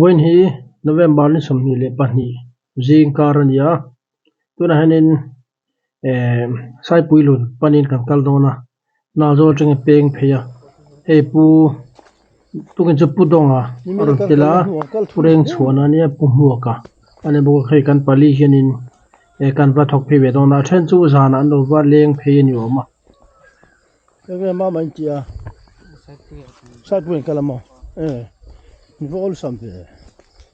When hi November ni som ni le pani jing karania tuna hanin sai puilun panin kan kaldona na zo chang peng pheya he pu tukin chu pudonga artela pureng chhuana nia pumuaka ane bo khai kan pali hianin kan va thok phe ve dona then chu zana an lo wa leng phe ni oma cái mà mình chia sai bùi cái làm vol sắm về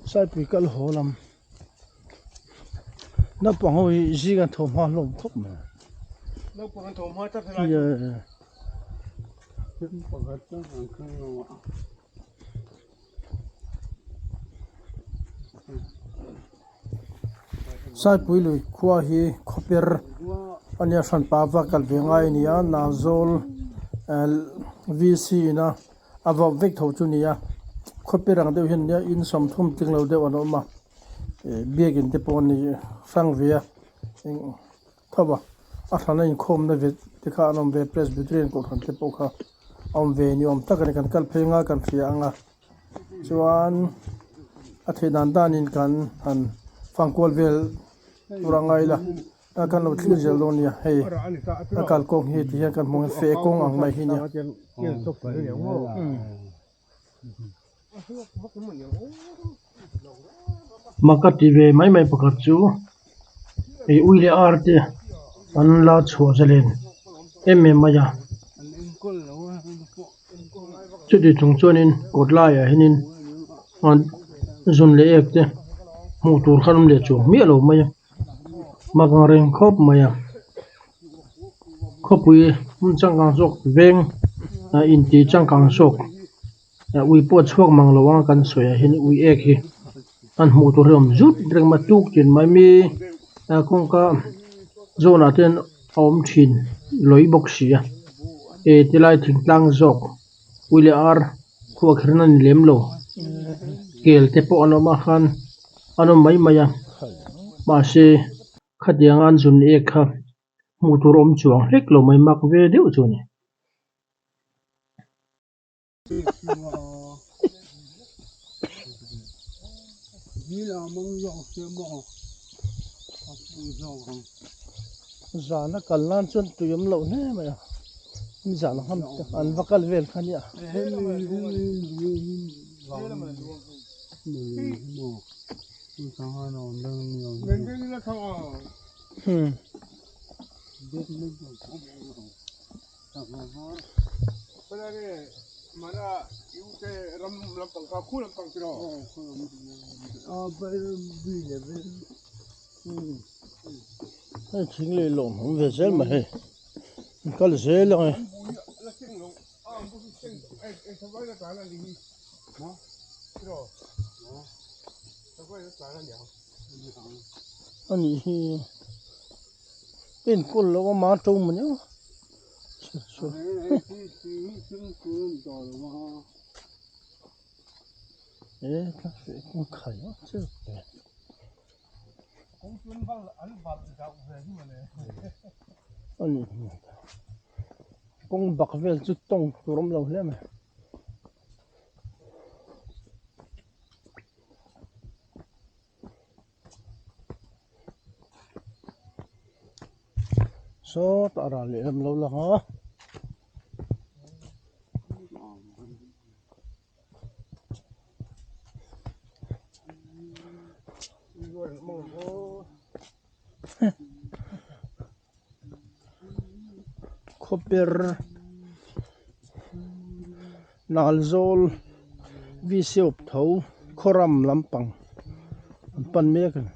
sai bùi cái hồ làm nó bằng hồi gì cái thùng hoa lồng khóc mà nó bằng thùng hoa chắc là sai bùi lùi qua hi copper anh em san pa va kal ve ngai nia na zol VC na ava vek tho chu nia copper ang deuh hin nia in som thum ting lo deuh an oma biagin te pon ni sang via thaba a thana in khom na ve te kha anom ve presbyterian ko khan te pokha om ve ni om takani kan kal phenga kan thia anga chuan a thedan dan in kan han fangkol vel turangai la akan lo thlir zel don ya hei akal kong hi ti kan mong fe kong ang mai hi nia makati ve mai pakat chu uile arte an la chho zalen maya chu di chung chuanin kotla ya hinin an zun le ekte mu tur khanum le chu mi alo maya magang reng khop maya khopui chang kang sok veng in ti chang kang sok ui po chuak mang lawang kan soya hin ui ek hi an mu tur rom zut reng ma tuk chin mai mi kong ka zona ten om thin loi bok sia tilai thing tlang zok uile ar khuwa khirnan lem lo kel te po anoma khan anom mai maya ma se khatiang an zun ek kha mu tur om chuang hlek lo mai mak ve deuh chu ni zana kallan chun tuyam lo ne ma ya zana ham an vakal vel khania mana ute ram lampang ka khu lampang tiro chính lệ lộn không về dễ mà hay có là dễ lắm ấy anh ấy bên con nó có má trâu mà nhá ê các vị con khởi á chứ anh con bạc về chút tông tụi nó lâu lắm mà số ta ra liền lâu là hả copper nalzol vi siop thau khoram lampang pan me kan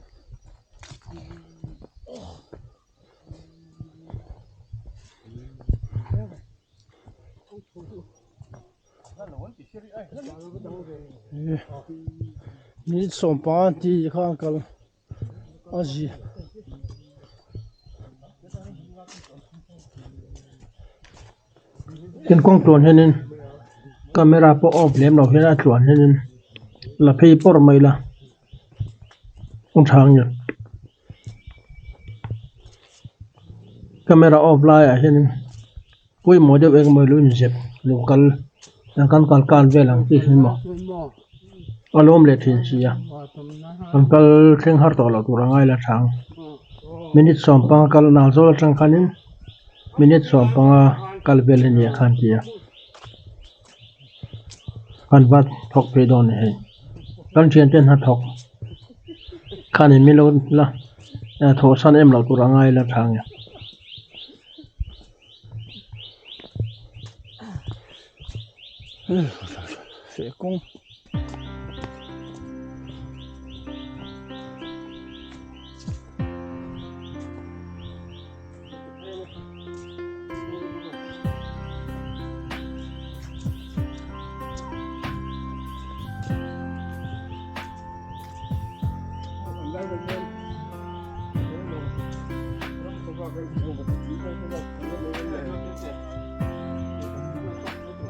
ni som pa ti khang kal aji ken kong ton henin camera po off lem lo hena tluan henin la phei por mai la ong thang nya camera off la ya henin pui mo de ek mo lu ni zep local kan kal velang ti hin mo alom le thin sia ankal thleng har to lo turangai la thang minute som pang kal na zol tang khanin minute som panga kal bel ni khan tia kan bat thok pe don he kan chen ten ha thok khanin mi lo la tho san em lo turangai la thang ya sẽ cũng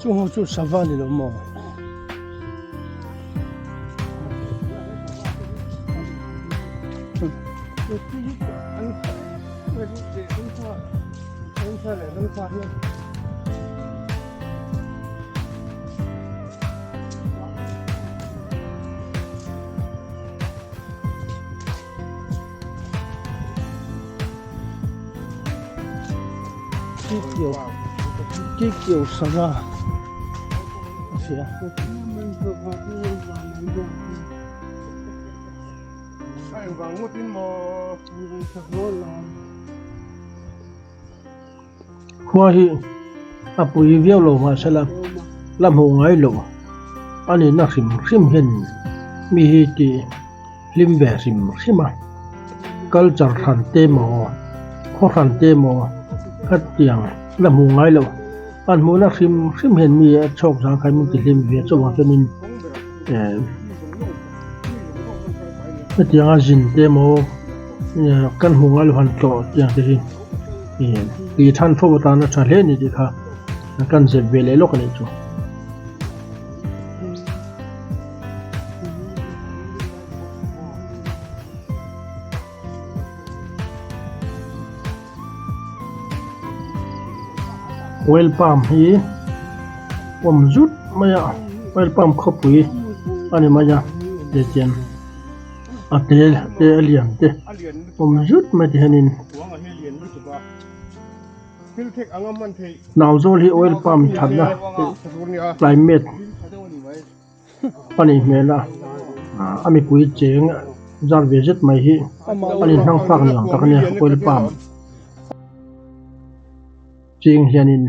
chung chung savan đi đâu mà cái kiểu savan khoa hi apui viau lo ma sala lam ho ngai lo ani na sim hen mi hi ti lim ve sima culture than te mo kho than te mo khat tiang lam ho ngai lo an mu na sim hen mi chok sang khai min ti lim ve cho wa nin tiang a jin te mo kan hu ngal han to tiang te hi ki than fo ta na cha le ni di kha kan je ve le lo kan chu oil palm hi om zut maya oil palm khopui ani maya de chen atel te aliam te om zut ma ti hanin nào zol hi oil palm thadna climate pani mela ami kui cheng zar visit mai hi ani hang fak ni ang takne oil palm ching hianin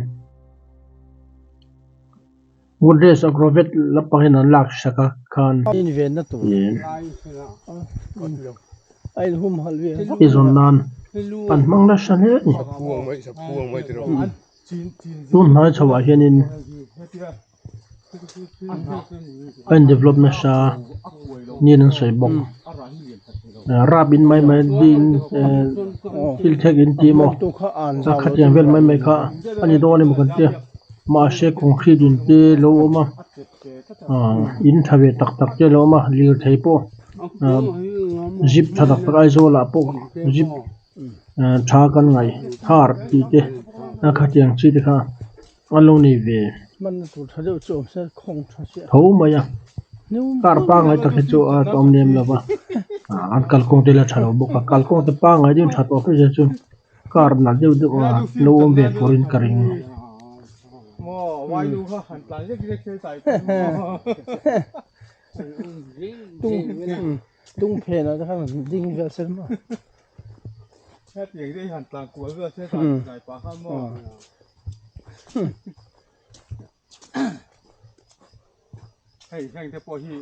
woodres agrovet lapahin an lak saka khan in ven na tu ai hum halwe izon nan an mang na shane ni tun hai chawa hianin an development sha nin an sei bong rabin mai din til thek in ti mo tu kha an sa khatiang vel mai kha ani do ni mukan te ma she concrete in te lo ma in thawe tak te lo ma lir thei po zip thadak prai zo la po zip tha kan ngai thar ti te khatiang chi te kha alo ni ve man tu thadeu chom se khong tha se tho maya kar pa ngai tak chu a tom nem la ba an kal kong te la thalo bo ka kal kong te pa ngai din that o pe chu kar na deu de lo om ve forin karing why you han plan le ke sai tung phe na kha ding vel sen ma hết tiền đi hẳn toàn của vừa sẽ phải giải phá khăm mò hay anh thấy bao nhiêu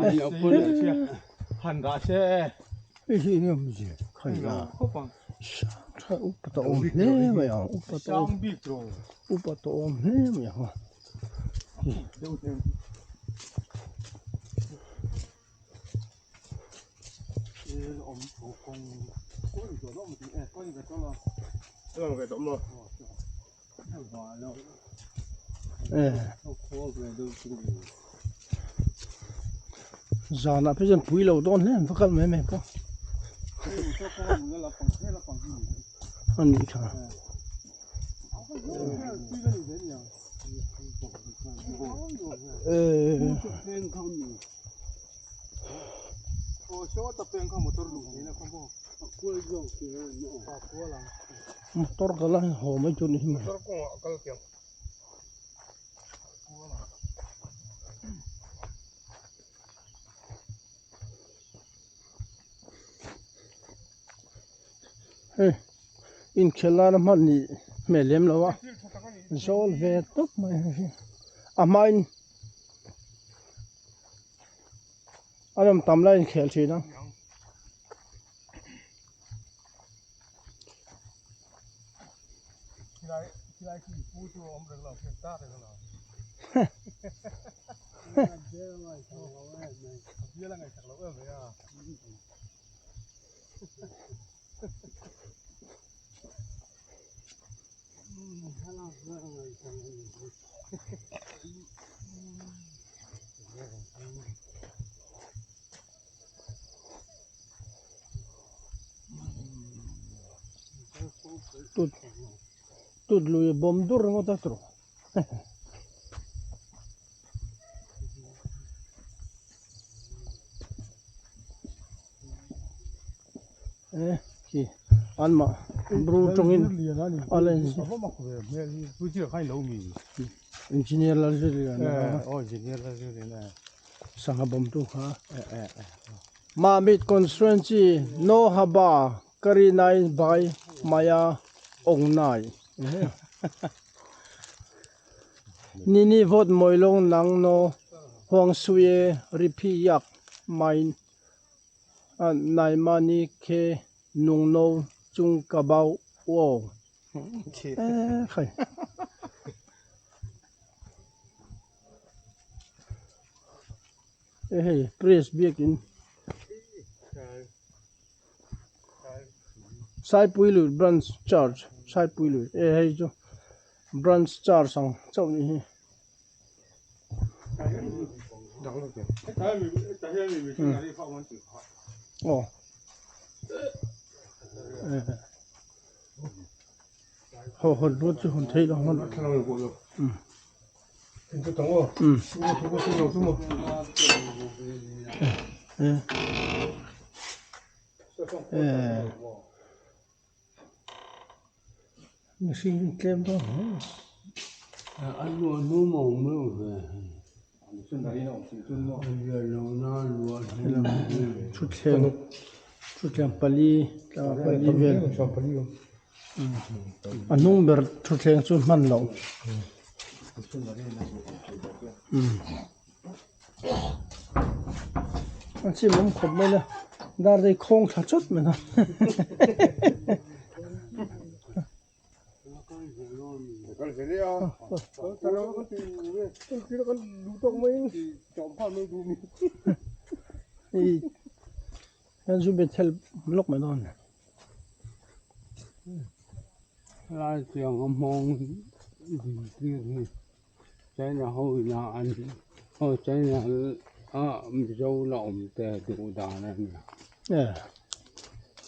anh ở bên này chưa hẳn đã xe cái gì nữa gì khai ra không bằng cha upa to om ne ma ya upa to trong bị rồi upa to om ne ma ya đâu thêm ông con về tóm rồi giờ là bây giờ bùi lâu đón lên phải không mấy po anh đi chả tập bên không motor lùi này không bao quay dòng kia nó quá là motor ka la ho mai chu ni ma motor cũng cái kiểu in khela na man ni melem lo wa zol ve top mai a main adam tamla in khel chi na khi lại khi phu cho ông được làm việc ta được nào biết là ngày chắc lâu rồi à tut lui bom dur ngo ta tro ki an ma bru trong in alen không mặc về mẹ tôi chưa khai lâu mì engineer la je na engineer là gì này sang bom tu ha ma mit constituency no haba kari nai bai maya ong nai nini vote moilong nang no huang suye ripi yak main nai mani ke nung no chung kabau wo khai hey press biakin sai puilu branch charge sai puilu hey jo branch charge sang chau ni đó là kiểu cái mình đi phòng ăn chịu oh ho ho ro chu hon thei lo hon cái nào cũng được cái tổng rồi cái sinh nhật chung mình xin kem đó ăn luôn mua màu mua về xuân đấy nó xuân xuân nó giờ nó luôn chút kem pali vel chọn phải đi anung ber chút kem chút man lo anh chị muốn khóc mấy nè dar đây không thắt chốt mà nè cái gì đấy à cái đó có tiền cái đó có đủ tông mấy chọn pha mấy đủ thì anh giúp biết theo lúc mà non là chuyện ông mong cái là hồi là anh hồi cái là dâu lỏng để đủ đà này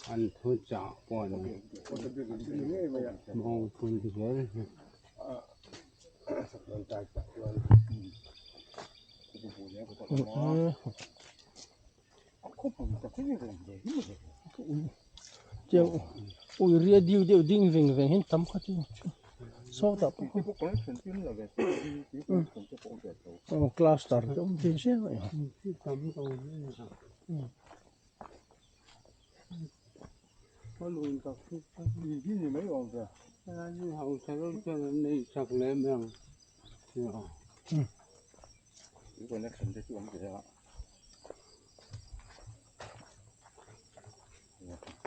anh thôi trả còn mong phun thì thế chiều ui ria điêu đinh vinh vinh hết tấm khát chứ sao tập class start trong tiền xe vậy có lùi cả gì gì mấy ông kìa như hậu sao cho nên này sạc lên mình chỉ còn cái phần cái chuyện gì đó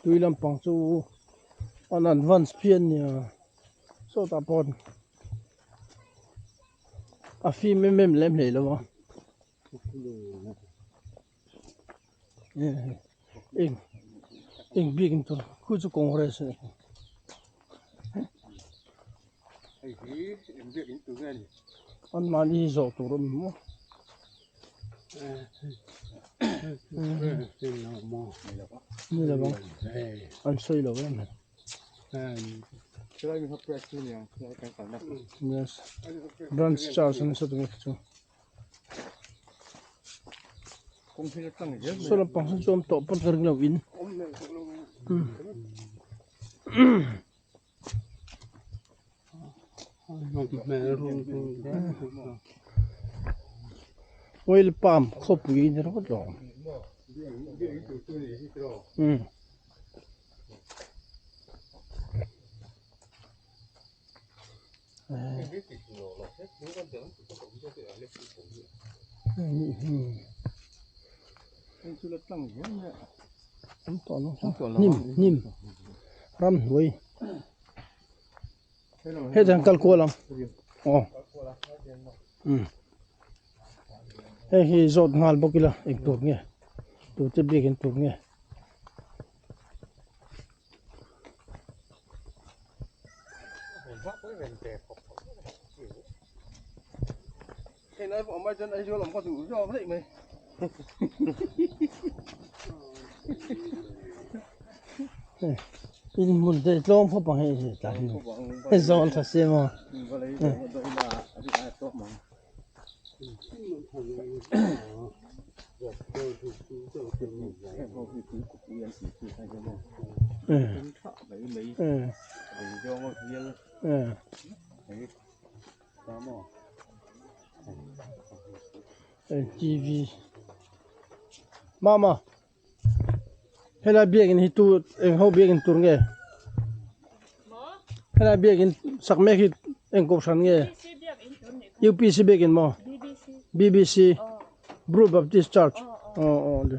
tuy làm bằng chu on advance pian nha so ta pon a fi mem lem le lo ing big into khu chu congress cái gì em biết đến từ cái on mani zo tu rum mo ni la bang an soi lo em cái này mình học cái gì nhỉ cái phản đắc yes branch charge an so tu chu công ty tăng cái số là bằng số tổ bắt gần là win mẹ luôn oil palm khop win rồi đó số là tăng cái này không to nó nim ram đuôi hết thằng cal cô lắm hết khi dọn ngal bốc kìa ek tuột nghe tuột tiếp đi cái tuột nghe cái này bọn mày chân ấy chưa làm có đủ cho vậy mày in mun de lom ho bang he ta he zon tha se mo TV mama hela biegin hitu en ho biegin tur nge hela biegin sakme hit en ko san nge UPC biegin mo BBC Blue Baptist Church oh de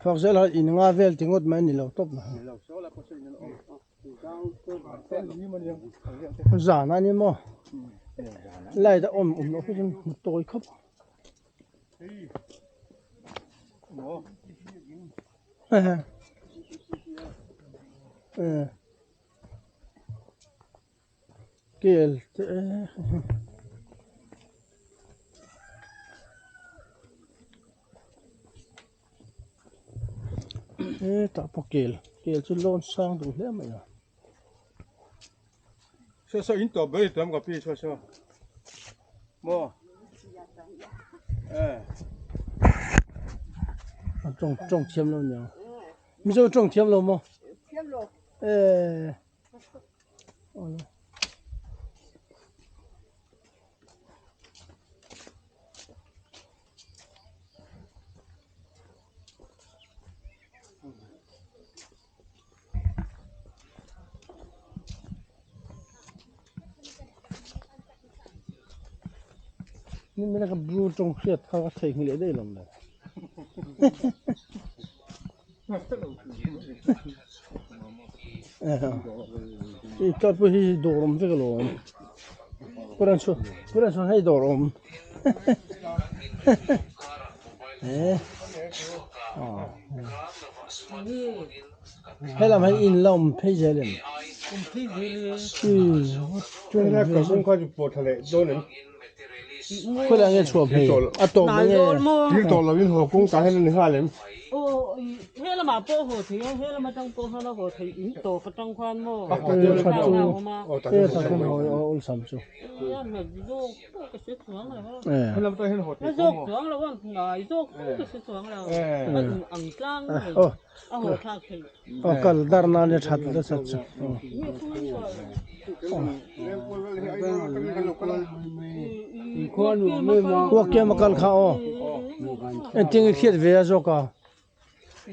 phật giáo là in nga vel tingot mai ni lo top na giả na ni mo lại đã nó cái một tôi khóc kia ta po kel chu lon sang du le mai sao in tổ bây giờ có pi sao mua trồng chiêm lâu nhỉ mi zo trồng chiêm lâu moนี่มันก็บลูตรงเสียดเขาก็ใส่หิเลได้ลงเลยอีกตัวที่ดอรมจะกลมพระนสุให้ดอรมให้เราให้อินลมให้เจริญช่วงแรกก็คงค่อยจะปวดทะเลโดนหนึ่งคนละเงี้ยชัวร์เพย์อ่ะตัวมันเงี้ยที่ตัวเราวิ่งหัวกุ้งตายให้หนึ่งห้าเลย嘿了嘛，保护体，嘿了嘛，当保护那个体，引导不当宽么？他跟我上住。呀，那肉不个是装了哈。ให้เราต้องให้หัว 那肉装了，我那肉不个是装了，那昂张的，啊，我看可以。哦，可dar那里查的啥子？我给么干看哦，听个铁为啥个？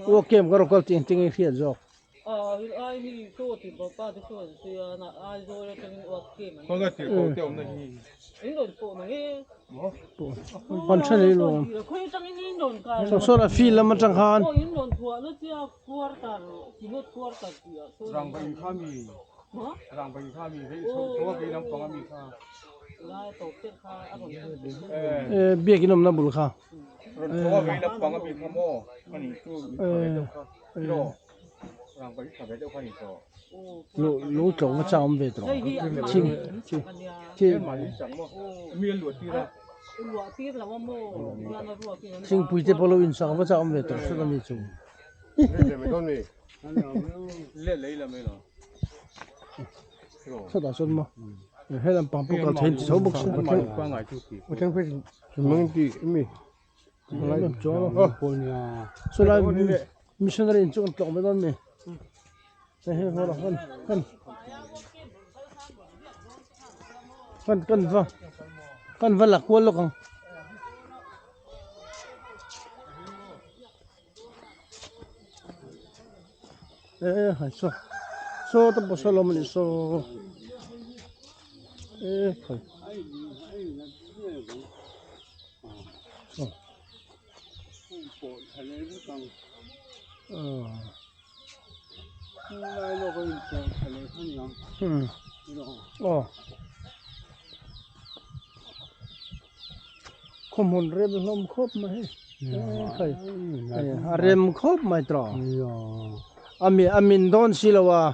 我给么个听个铁做。ai hi so thì bà ba thì so thì na ai so là cái vật kia mà có cái tiểu tiểu này in đồn bộ mà nghe còn chân đi luôn khơi trong in đồn cả số là phi làm chẳng hạn in đồn thua nó chỉ quarter chỉ một quarter kia răng bay khá mi răng bay khá mi thấy số cái năm phong mi khá lại tổ chức khá biết cái nôm nó bự khá số cái năm phong mi khá mò cái này rồi răng bay khá bé đâu phải lũ trống nó chạm về rồi đây hi ăn mà chinh chinh chi miền lụa tí ra lụa tiết là mô là nó lụa tiết chinh bùi tế bao in sang nó chạm về rồi sẽ làm gì chung để mấy con này lệ lấy là mấy rồi sao đã xuân mà hay làm bằng bốc cả thêm sáu bốc xuân qua ngày chu kỳ我听会蒙地没 lại làm cho nó cô nhà xuân lại missionary in chung tổng với con này đây hay hoa là con vâng là quân luôn không hay so tập bớt lo mình so phải so bộ thằng ấy cũng tăng lại nó có những thằng ấy không nhá không muốn rem lom khốp mà phải rem khốp mà trò amin don silawa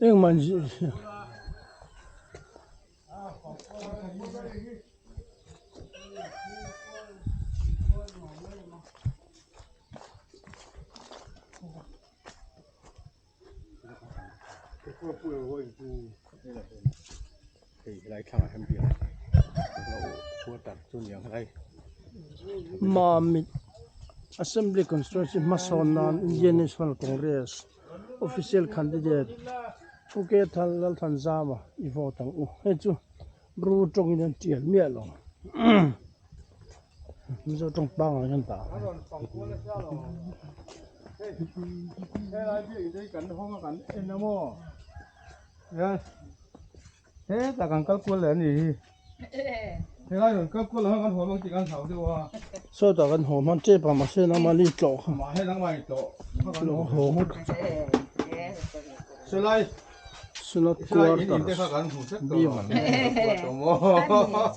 nhưng mà thì lại thằng em biểnเราควรตัดส่วนอย่างไร mà mình Assembly Constituency Masonan Indian National Congress official candidate Phuket Thalal Thanzama I vote tang u he chu bru trong in tial mia lo mi zo trong bang an ta thế là chuyện đấy cảnh không cảnh em nó mò thế ta cần các quân lên gì thế là rồi các quân là con hồ bằng chỉ con sáu thôi à so ta kan hom han che pa ma se na ma li tlo mà hay đang ngoài chỗ lo ho sẽ lại sunat sẽ lại kuar nhìn thấy các con hồ chất bi rồi man chỗ mò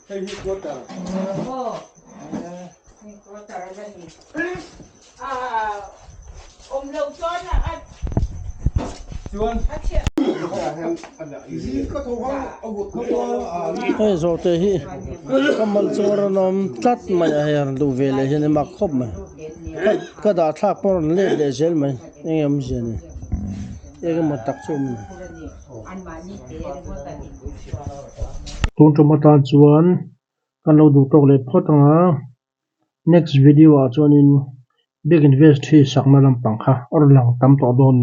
hey hi quota ông lâu cho là anh chuan he zo te hi kamal chora nom tlat ma her du vele hin ma khop ma ka da thak por le le zel mai engem jene ege ma tak chum tung chuma tan chuan kan lo du tok le photanga next video a chuan in big invest hi sakna lampang kha or lang tam to don